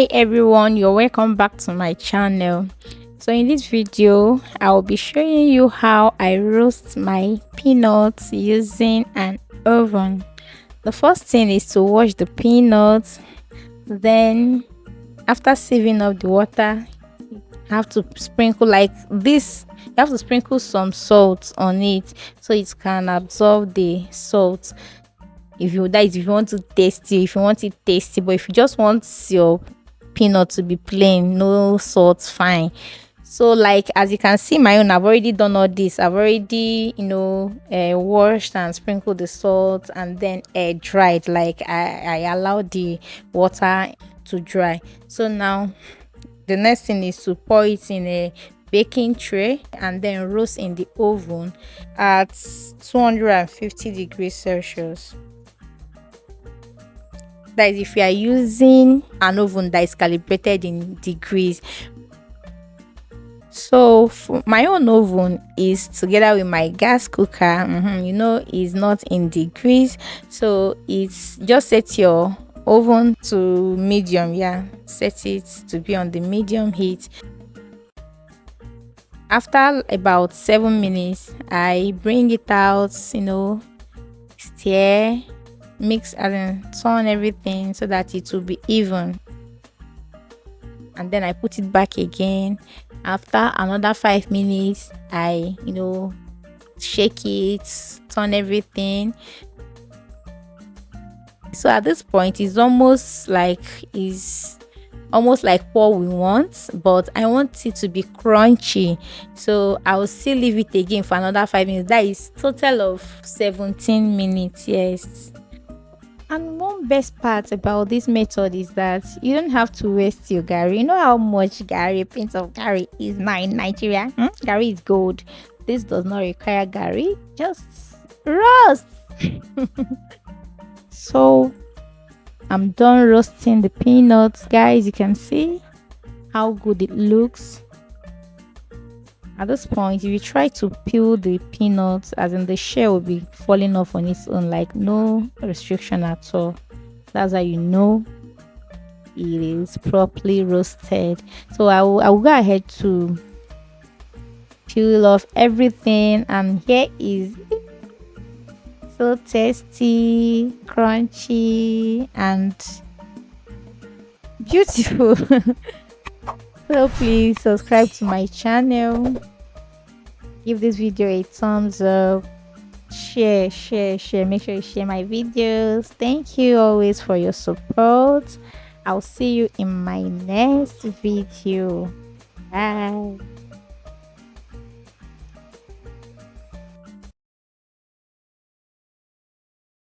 Hi everyone, you're welcome back to my channel. So in this video I'll be showing you how I roast my peanuts using an oven. The first thing is to wash the peanuts. Then after sieving up the water, you have to sprinkle like this. You have to sprinkle some salt on it so it can absorb the salt. If you that is if you want to tasty, if you want it tasty, but if you just want your peanut to be plain, no salt, fine. So like as you can see my own, I've already done all this. I've already washed and sprinkled the salt and then air dried. Like I allowed the water to dry. So now the next thing is to pour it in a baking tray and then roast in the oven at 250 degrees Celsius. That is if you are using an oven that is calibrated in degrees. So for my own oven is together with my gas cooker, is not in degrees. So it's just set your oven to medium. Set it to be on the medium heat. After about 7 minutes I bring it out, stir, mix and turn everything so that it will be even, and then I put it back again. After another 5 minutes I shake it, turn everything. So at this point it's almost like what we want, but I want it to be crunchy, so I will still leave it again for another 5 minutes. That is total of 17 minutes. Yes. And one best part about this method is that you don't have to waste your gari. You know how much a pint of gari is now in Nigeria? Gari is gold. This does not require gari, just roast. So I'm done roasting the peanuts, guys. You can see how good it looks. At this point, if you try to peel the peanuts, as in the shell will be falling off on its own, like no restriction at all. That's how you know it is properly roasted. So I will go ahead to peel off everything, and here is so tasty, crunchy, and beautiful. So please subscribe to my channel, give this video a thumbs up, share, make sure you share my videos. Thank you always for your support. I'll see you in my next video. Bye.